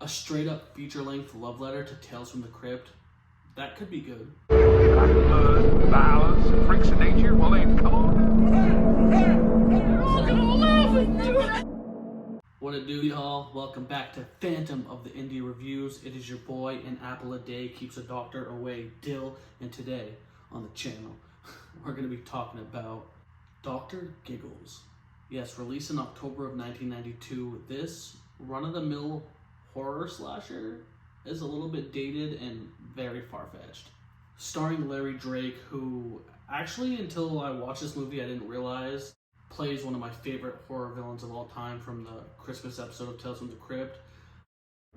A straight up feature length love letter to Tales from the Crypt. That could be good. Blood, violence, and freaks of nature. Well, then, come on. They're all gonna laugh at you. What it do, y'all? Welcome back to Phantom of the Indie Reviews. It is your boy, an apple a day keeps a doctor away, Dill. And today on the channel, we're going to be talking about Dr. Giggles. Yes, released in October of 1992, this run-of-the-mill horror slasher is a little bit dated and very far-fetched. Starring Larry Drake, who actually, until I watched this movie, I didn't realize plays one of my favorite horror villains of all time from the Christmas episode of Tales from the Crypt.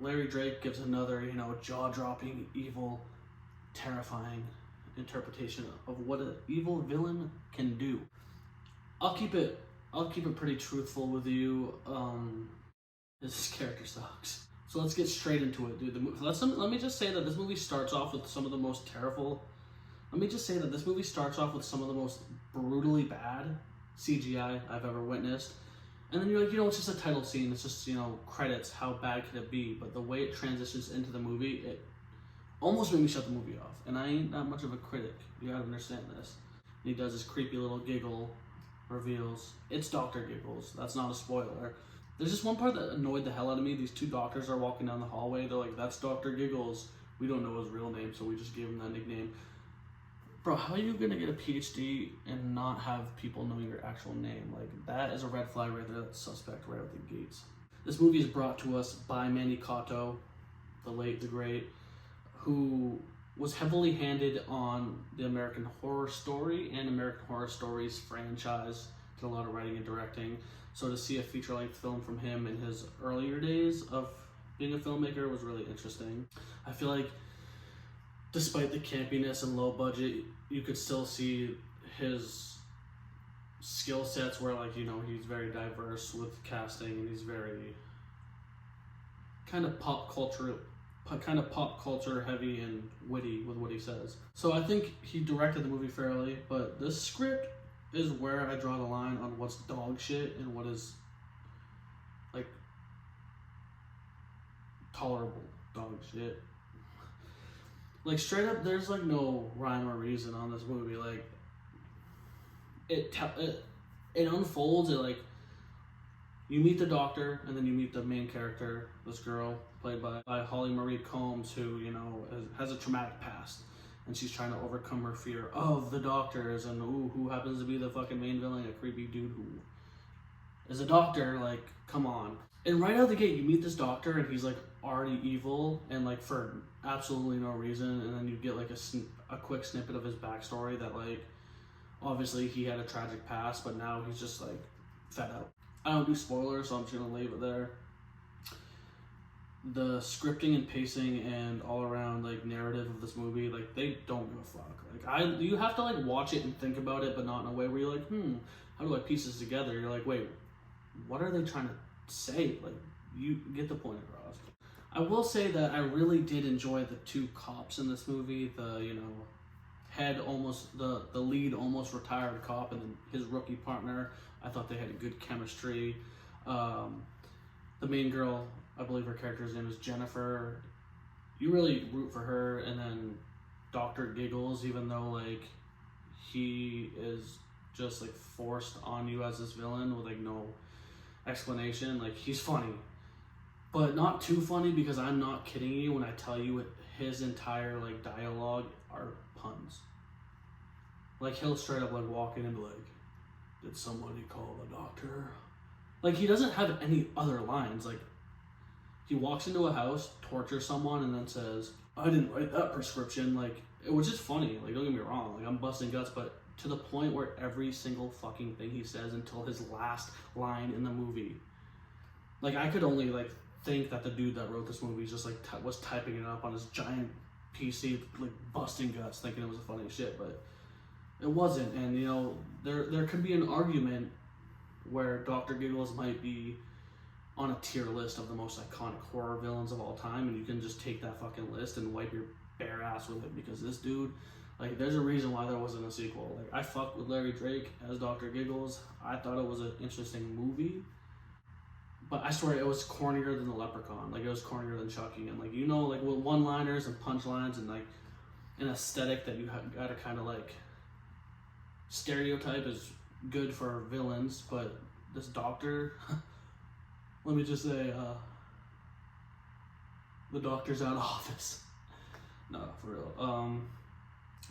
Larry Drake gives another, jaw-dropping, evil, terrifying interpretation of what an evil villain can do. I'll keep it pretty truthful with you. This character sucks. So let's get straight into it, dude. Let me just say that this movie starts off with some of the most brutally bad CGI I've ever witnessed. And then you're like, it's just a title scene. It's just, credits. How bad could it be? But the way it transitions into the movie, it almost made me shut the movie off. And I ain't that much of a critic. You gotta understand this. And he does this creepy little giggle, reveals it's Dr. Giggles. That's not a spoiler. There's just one part that annoyed the hell out of me. These two doctors are walking down the hallway. They're like, that's Dr. Giggles. We don't know his real name, so we just gave him that nickname. Bro, how are you gonna get a PhD and not have people knowing your actual name? Like, that is a red flag right there. That's suspect right out the gates. This movie is brought to us by Manny Cotto, the late, the great, who was heavily handed on the American Horror Story and American Horror Stories franchise. Did a lot of writing and directing. So to see a feature-length film from him in his earlier days of being a filmmaker was really interesting. I feel like despite the campiness and low budget, you could still see his skill sets where, he's very diverse with casting, and he's very kind of pop culture heavy and witty with what he says. So I think he directed the movie fairly, but this script is where I draw the line on what's dog shit and what is tolerable dog shit. Straight up, there's no rhyme or reason on this movie. It unfolds. You meet the doctor, and then you meet the main character, this girl played by Holly Marie Combs, who has a traumatic past, and she's trying to overcome her fear of the doctors, and who happens to be the fucking main villain, a creepy dude who is a doctor. Come on. And right out the gate, you meet this doctor, and he's already evil, and for absolutely no reason. And then you get a quick snippet of his backstory that obviously he had a tragic past, but now he's just fed up. I don't do spoilers, so I'm just gonna leave it there. The scripting and pacing and all around narrative of this movie, they don't give a fuck. You have to watch it and think about it, but not in a way where you're how do I piece this together? You're wait, what are they trying to say? You get the point across. I will say that I really did enjoy the two cops in this movie. The the lead almost retired cop, and then his rookie partner. I thought they had a good chemistry. The main girl, I believe her character's name is Jennifer. You really root for her, and then Dr. Giggles, even though he is just forced on you as this villain with no explanation. He's funny, but not too funny, because I'm not kidding you when I tell you his entire dialogue are puns. He'll straight up walk in and be did somebody call the doctor? He doesn't have any other lines. He walks into a house, tortures someone, and then says, I didn't write that prescription. It was just funny. Don't get me wrong. I'm busting guts, but to the point where every single fucking thing he says until his last line in the movie. I could only think that the dude that wrote this movie just was typing it up on his giant PC, busting guts, thinking it was the funniest shit, but it wasn't. And there could be an argument where Dr. Giggles might be on a tier list of the most iconic horror villains of all time, and you can just take that fucking list and wipe your bare ass with it, because this dude, there's a reason why there wasn't a sequel. I fucked with Larry Drake as Dr. Giggles. I thought it was an interesting movie, But I swear it was cornier than the Leprechaun. Like, it was cornier than Chucky. And, like, you know, like, with one-liners and punchlines and, like, an aesthetic that you gotta kind of, like, stereotype is good for villains. But this doctor, let me just say, the doctor's out of office. No, for real.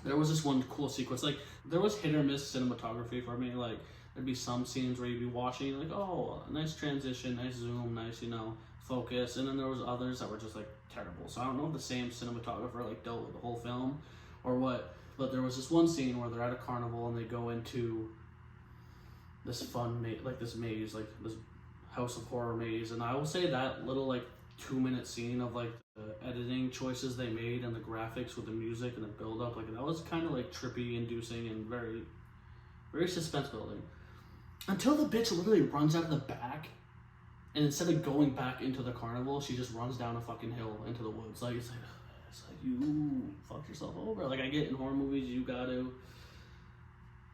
There was this one cool sequence. Like, there was hit or miss cinematography for me. Like, there'd be some scenes where you'd be watching, like, oh, nice transition, nice zoom, nice, you know, focus. And then there was others that were just, like, terrible. So I don't know if the same cinematographer, like, dealt with the whole film or what. But there was this one scene where they're at a carnival and they go into this fun, like, this maze, like, this House of Horror maze. And I will say that little, like, 2-minute scene of, like, the editing choices they made and the graphics with the music and the build-up, like, that was kind of, like, trippy inducing and very, very suspense building. Until the bitch literally runs out of the back, and instead of going back into the carnival, she just runs down a fucking hill into the woods. Like, it's like you fucked yourself over. Like, I get in horror movies, you gotta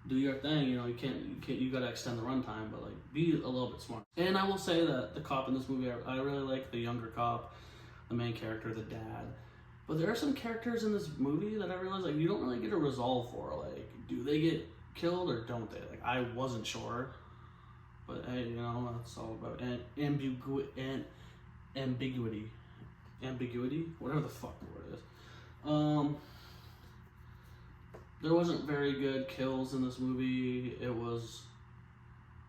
do your thing, you know, you gotta extend the runtime, but, like, be a little bit smart. And I will say that the cop in this movie, I really like the younger cop, the main character, the dad. But there are some characters in this movie that I realize, like, you don't really get a resolve for. Like, do they get killed or don't they? Like, I wasn't sure. But hey, you know, that's all about ambiguity. Ambiguity? Whatever the fuck the word is. There wasn't very good kills in this movie. It was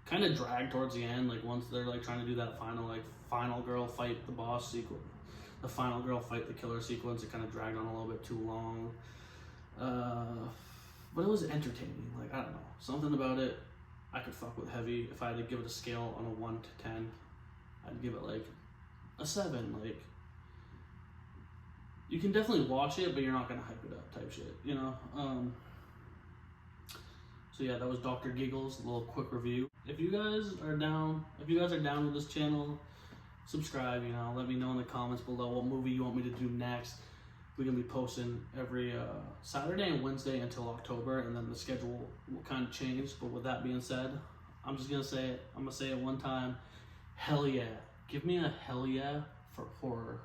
kind of dragged towards the end. Like, once they're, like, trying to do that final girl fight the boss sequence, the final girl fight the killer sequence, it kind of dragged on a little bit too long. But it was entertaining. Like, I don't know, something about it I could fuck with heavy. If I had to give it a scale on a 1 to 10, I'd give it, like, a 7. Like, you can definitely watch it, but you're not gonna hype it up type shit, you know? So yeah, that was Dr. Giggles, a little quick review. If you guys are down with this channel, subscribe, you know, let me know in the comments below what movie you want me to do next. We're gonna be posting every Saturday and Wednesday until October, and then the schedule will kind of change. But with that being said, I'm just gonna say it. I'm gonna say it one time. Hell yeah. Give me a hell yeah for horror.